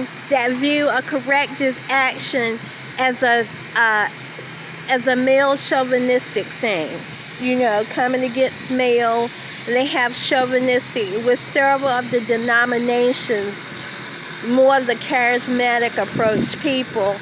women that view a corrective action as a male chauvinistic thing. Coming against male. They have chauvinistic, with several of the denominations, more of the charismatic approach people.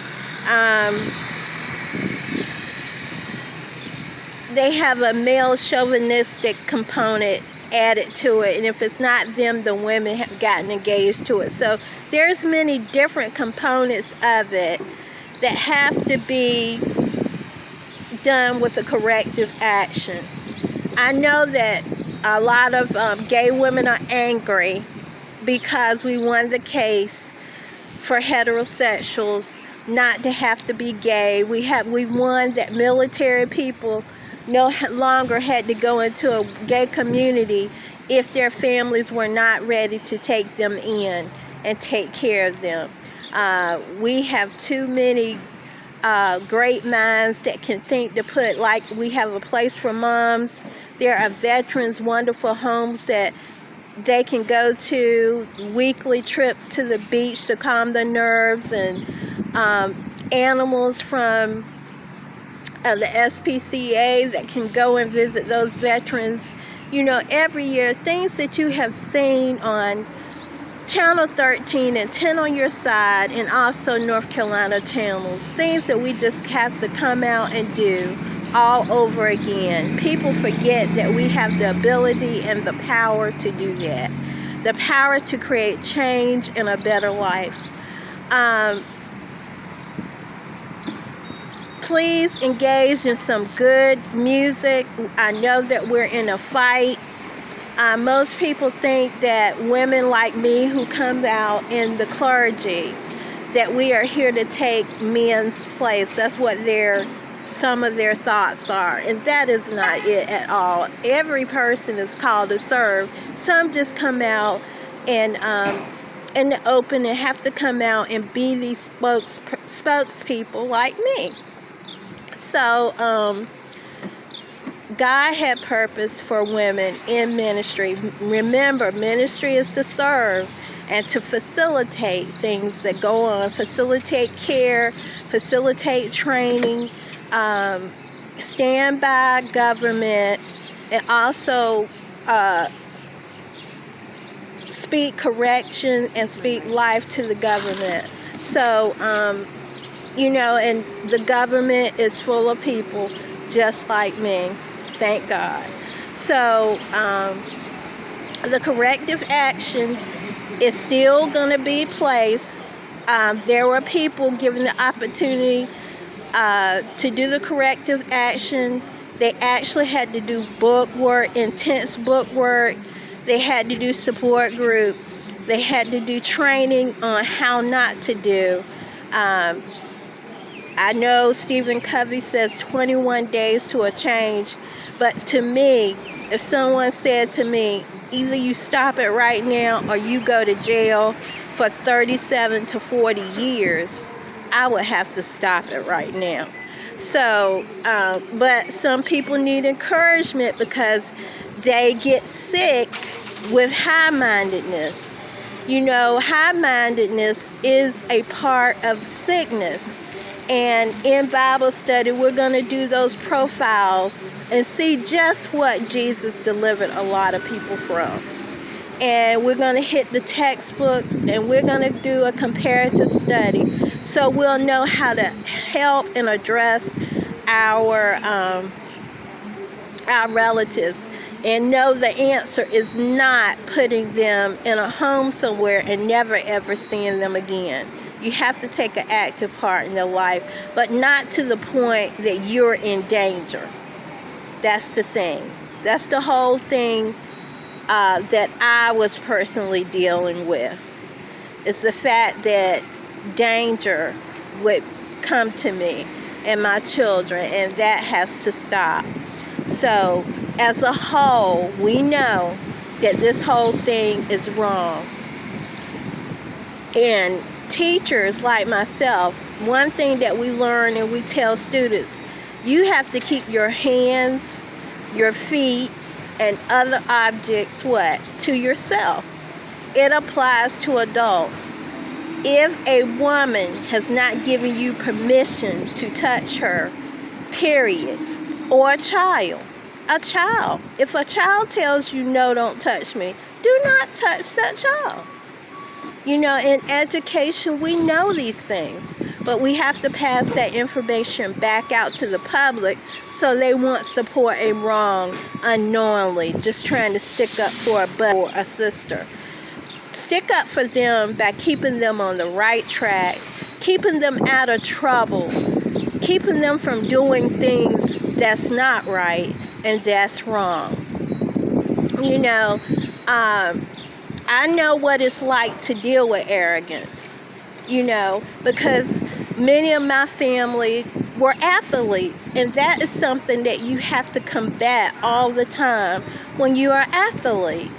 They have a male chauvinistic component added to it, and if it's not them, the women have gotten engaged to it. So there's many different components of it that have to be done with a corrective action. I know that a lot of gay women are angry because we won the case for heterosexuals not to have to be gay. We won that military people no longer had to go into a gay community if their families were not ready to take them in and take care of them. We have too many great minds that can think to put, like, we have a place for moms. There are veterans' wonderful homes that they can go to, weekly trips to the beach to calm their nerves, and animals from the SPCA that can go and visit those veterans. Every year, things that you have seen on Channel 13 and 10 on your side, and also North Carolina channels, things that we just have to come out and do all over again. People forget that we have the ability and the power to do that, the power to create change and a better life. Please engage in some good music. I know that we're in a fight. Most people think that women like me who come out in the clergy, that we are here to take men's place. That's what some of their thoughts are. And that is not it at all. Every person is called to serve. Some just come out and in the open and have to come out and be these spokespeople like me. So, God had purpose for women in ministry. Remember, ministry is to serve and to facilitate things that go on, facilitate care, facilitate training, stand by government, and also speak correction and speak life to the government. So, and the government is full of people just like me. Thank God. So the corrective action is still going to be placed. There were people given the opportunity to do the corrective action. They actually had to do book work, intense book work. They had to do support group. They had to do training on how not to do. I know Stephen Covey says 21 days to a change, but to me, if someone said to me, either you stop it right now or you go to jail for 37 to 40 years, I would have to stop it right now. So, but some people need encouragement because they get sick with high-mindedness. High-mindedness is a part of sickness. And in Bible study, we're going to do those profiles and see just what Jesus delivered a lot of people from. And we're going to hit the textbooks, and we're going to do a comparative study so we'll know how to help and address our relatives, and know the answer is not putting them in a home somewhere and never ever seeing them again. You have to take an active part in their life, but not to the point that you're in danger. That's the thing. That's the whole thing that I was personally dealing with. It's the fact that danger would come to me and my children, and that has to stop. So, as a whole, we know that this whole thing is wrong. And teachers like myself, one thing that we learn and we tell students, you have to keep your hands, your feet, and other objects to yourself. It applies to adults. If a woman has not given you permission to touch her, period, or a child, if a child tells you, no, don't touch me, do not touch that child. You know, in education, we know these things, but we have to pass that information back out to the public so they won't support a wrong unknowingly, just trying to stick up for a brother or a sister. Stick up for them by keeping them on the right track, keeping them out of trouble, keeping them from doing things that's not right and that's wrong. You know, I know what it's like to deal with arrogance, you know, because many of my family were athletes, and that is something that you have to combat all the time when you are an athlete.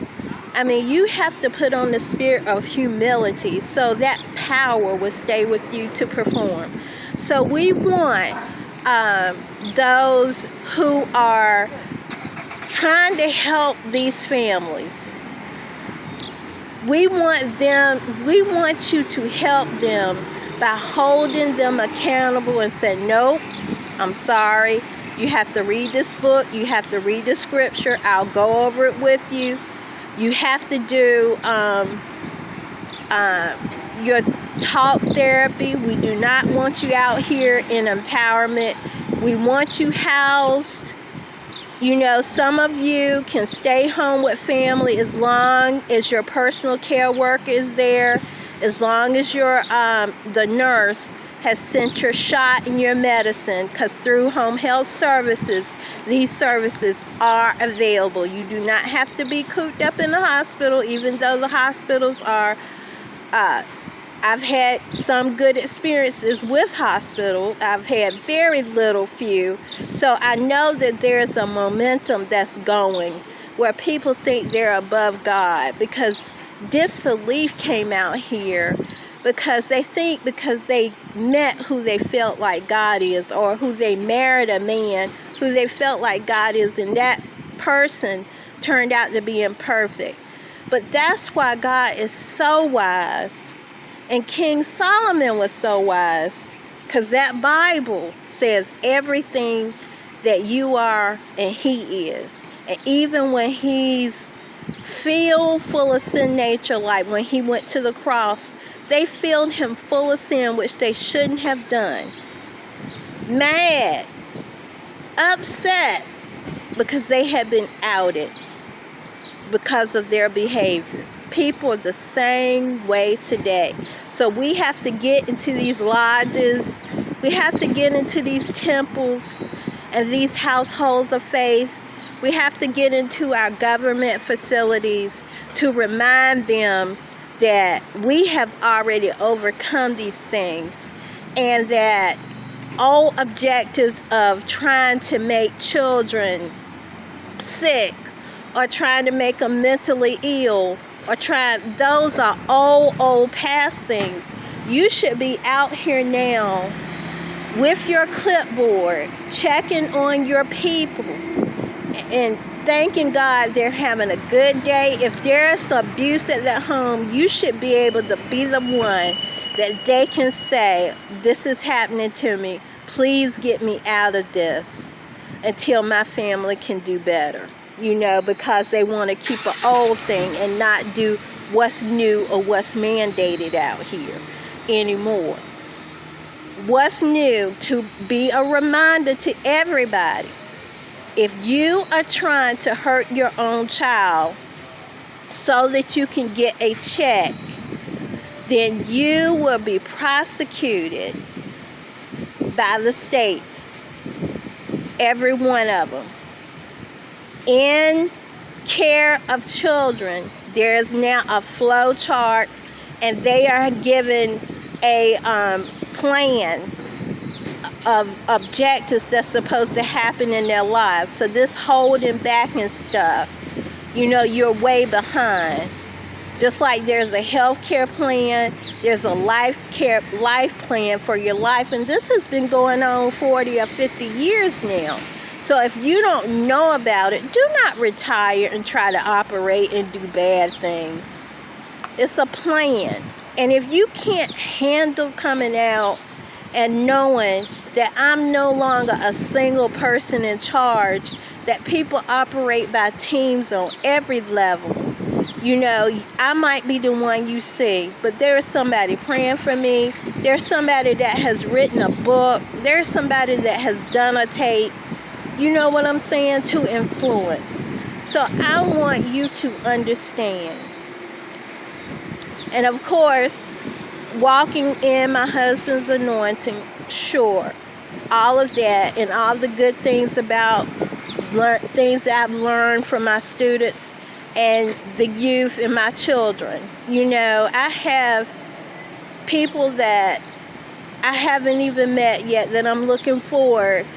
I mean, you have to put on the spirit of humility so that power will stay with you to perform. So we want those who are trying to help these families. We want you to help them by holding them accountable and say, nope, I'm sorry. You have to read this book. You have to read the scripture. I'll go over it with you. You have to do your talk therapy. We do not want you out here in empowerment. We want you housed. You know, some of you can stay home with family as long as your personal care worker is there, as long as your the nurse has sent your shot and your medicine, because through home health services, these services are available. You do not have to be cooped up in the hospital, even though the hospitals are I've had some good experiences with hospital. I've had very few. So I know that there's a momentum that's going where people think they're above God, because disbelief came out here because they think because they met who they felt like God is, or who they married a man who they felt like God is, and that person turned out to be imperfect. But that's why God is so wise. And King Solomon was so wise, because that Bible says everything that you are and he is. And even when he's full of sin nature, like when he went to the cross, they filled him full of sin, which they shouldn't have done. Mad, upset, because they had been outed because of their behavior. People are the same way today. So we have to get into these lodges. We have to get into these temples and these households of faith. We have to get into our government facilities to remind them that we have already overcome these things, and that all objectives of trying to make children sick or trying to make them mentally ill those are old past things. You should be out here now with your clipboard, checking on your people and thanking God they're having a good day. If there's abuse at that home, you should be able to be the one that they can say, this is happening to me. Please get me out of this until my family can do better. You know, because they want to keep an old thing and not do what's new or what's mandated out here anymore. What's new, to be a reminder to everybody. If you are trying to hurt your own child so that you can get a check, then you will be prosecuted by the states, every one of them. In care of children, there's now a flow chart, and they are given a plan of objectives that's supposed to happen in their lives. So this holding back and stuff, you know, you're way behind. Just like there's a health care plan, there's a life plan for your life, and this has been going on 40 or 50 years now. So if you don't know about it, do not retire and try to operate and do bad things. It's a plan. And if you can't handle coming out and knowing that I'm no longer a single person in charge, that people operate by teams on every level. You know, I might be the one you see, but there's somebody praying for me. There's somebody that has written a book. There's somebody that has done a tape. You know what I'm saying? To influence. So I want you to understand. And of course, walking in my husband's anointing, sure. All of that and all the good things about things that I've learned from my students and the youth and my children. You know, I have people that I haven't even met yet that I'm looking forward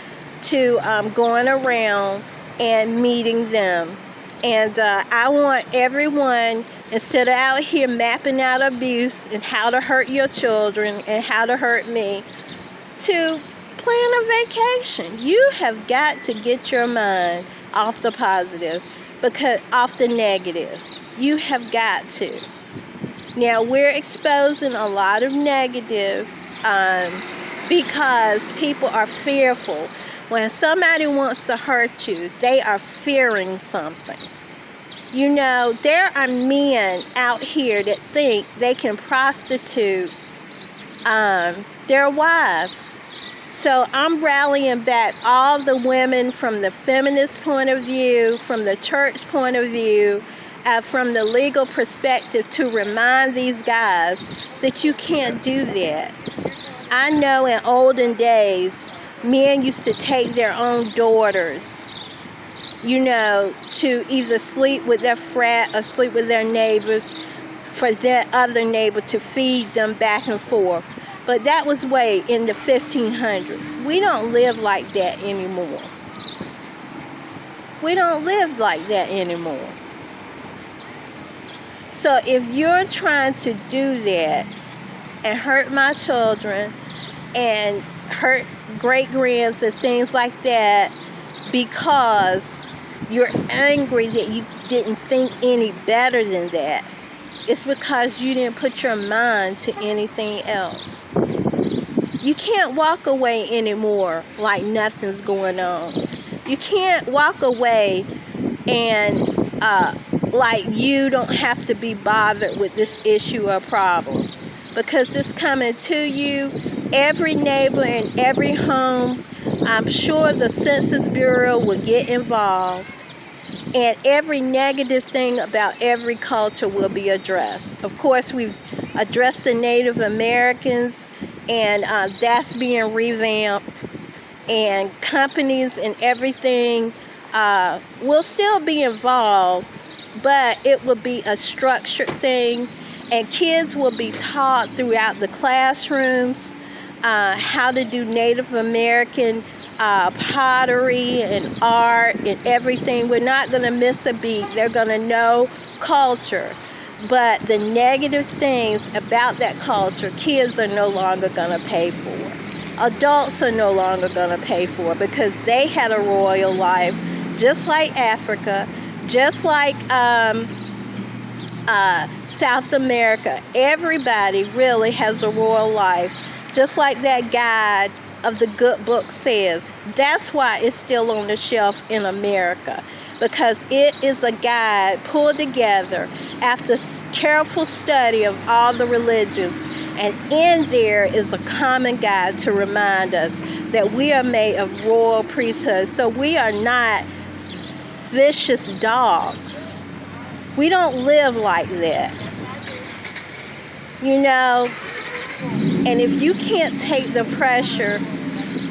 to going around and meeting them. And I want everyone, instead of out here mapping out abuse and how to hurt your children and how to hurt me, to plan a vacation. You have got to get your mind off the positive, because off the negative. You have got to. Now, we're exposing a lot of negative because people are fearful. When somebody wants to hurt you, they are fearing something. You know, there are men out here that think they can prostitute their wives. So I'm rallying back all the women from the feminist point of view, from the church point of view, from the legal perspective, to remind these guys that you can't do that. I know in olden days, men used to take their own daughters, you know, to either sleep with their frat or sleep with their neighbors, for that other neighbor to feed them back and forth. But that was way in the 1500s. We don't live like that anymore. We don't live like that anymore. So if you're trying to do that and hurt my children and hurt great-grands and things like that because you're angry that you didn't think any better than that, it's because you didn't put your mind to anything else. You can't walk away anymore like nothing's going on. You can't walk away and like you don't have to be bothered with this issue or problem, because it's coming to you. Every neighbor and every home, I'm sure the Census Bureau will get involved, and every negative thing about every culture will be addressed. Of course, we've addressed the Native Americans, and that's being revamped, and companies and everything will still be involved, but it will be a structured thing, and kids will be taught throughout the classrooms how to do Native American pottery and art and everything. We're not going to miss a beat. They're going to know culture. But the negative things about that culture, kids are no longer going to pay for. Adults are no longer going to pay for, because they had a royal life, just like Africa, just like South America. Everybody really has a royal life, just like that guide of the good book says. That's why it's still on the shelf in America, because it is a guide pulled together after careful study of all the religions, and in there is a common guide to remind us that we are made of royal priesthood. So we are not vicious dogs. We don't live like that, you know. And if you can't take the pressure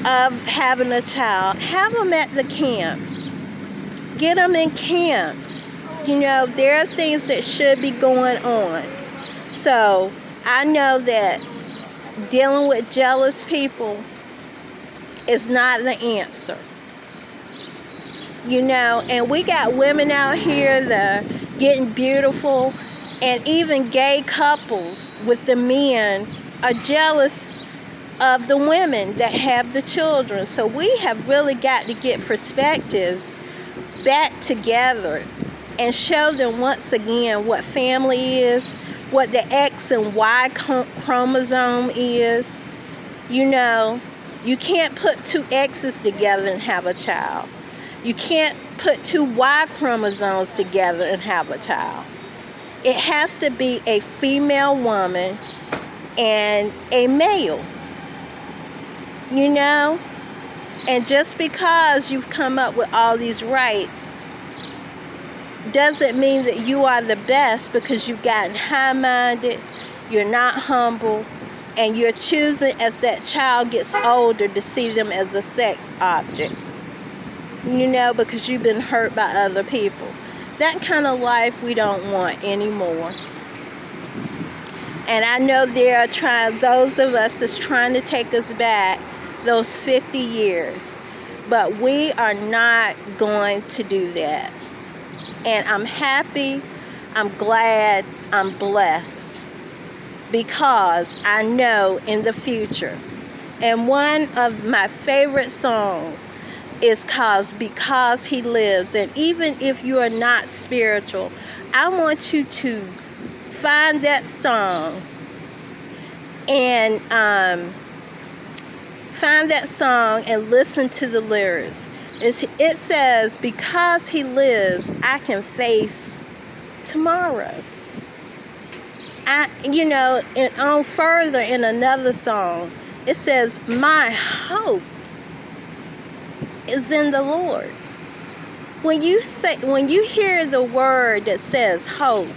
of having a child, have them at the camp. Get them in camp. You know, there are things that should be going on. So I know that dealing with jealous people is not the answer. You know, and we got women out here that are getting beautiful, and even gay couples with the men are jealous of the women that have the children. So we have really got to get perspectives back together and show them once again what family is, what the X and Y chromosome is. You know, you can't put two X's together and have a child. You can't put two Y chromosomes together and have a child. It has to be a female woman and a male. You know? And just because you've come up with all these rights doesn't mean that you are the best, because you've gotten high-minded, you're not humble, and you're choosing as that child gets older to see them as a sex object. You know, because you've been hurt by other people. That kind of life we don't want anymore. And I know there are those of us that's trying to take us back those 50 years. But we are not going to do that. And I'm happy, I'm glad, I'm blessed, because I know in the future. And one of my favorite songs is called Because He Lives. And even if you are not spiritual, I want you to find that song and listen to the lyrics. It says, because He lives, I can face tomorrow. And on further in another song, it says, my hope is in the Lord. When you hear the word that says hope,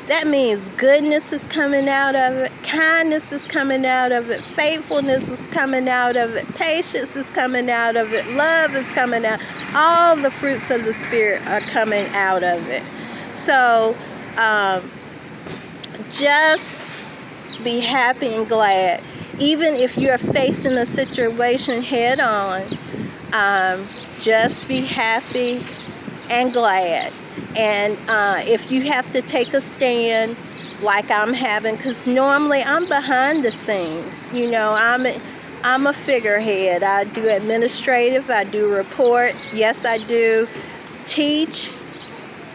that means goodness is coming out of it, kindness is coming out of it, faithfulness is coming out of it, patience is coming out of it, love is coming out. All the fruits of the Spirit are coming out of it. So just be happy and glad. Even if you're facing a situation head on, just be happy and glad. And if you have to take a stand like I'm having, because normally I'm behind the scenes. You know, I'm a figurehead. I do administrative, I do reports. Yes, I do teach.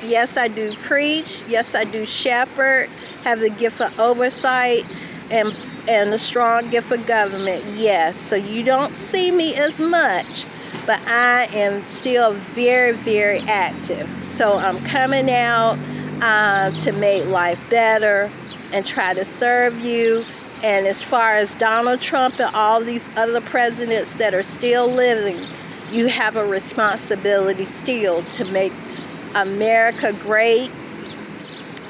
Yes, I do preach. Yes, I do shepherd, have the gift of oversight, and a strong gift of government. Yes, so you don't see me as much, but I am still very, very active. So I'm coming out to make life better and try to serve you. And as far as Donald Trump and all these other presidents that are still living, you have a responsibility still to make America great.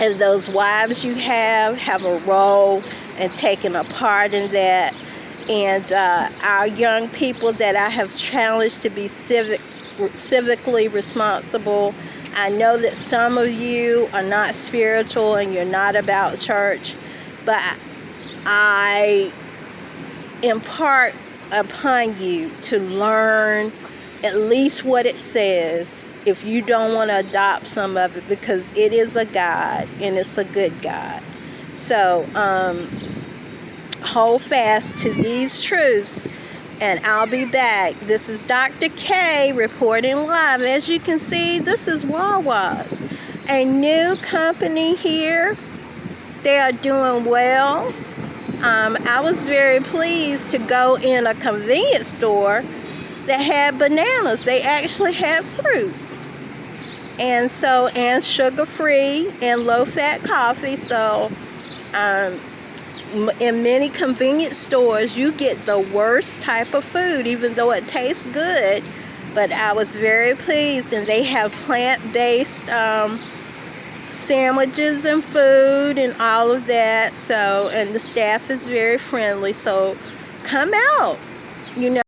And those wives you have a role in taking a part in that. And our young people that I have challenged to be civically responsible. I know that some of you are not spiritual and you're not about church, but I impart upon you to learn at least what it says if you don't want to adopt some of it, because it is a God and it's a good God. So hold fast to these truths, and I'll be back. This is Dr. K reporting live. As you can see, this is Wawa's, a new company here. They are doing well. I was very pleased to go in a convenience store that had bananas. They actually had fruit. And sugar-free and low-fat coffee. So in many convenience stores, you get the worst type of food, even though it tastes good. But I was very pleased, and they have plant-based sandwiches and food and all of that. So, and the staff is very friendly. So come out, you know.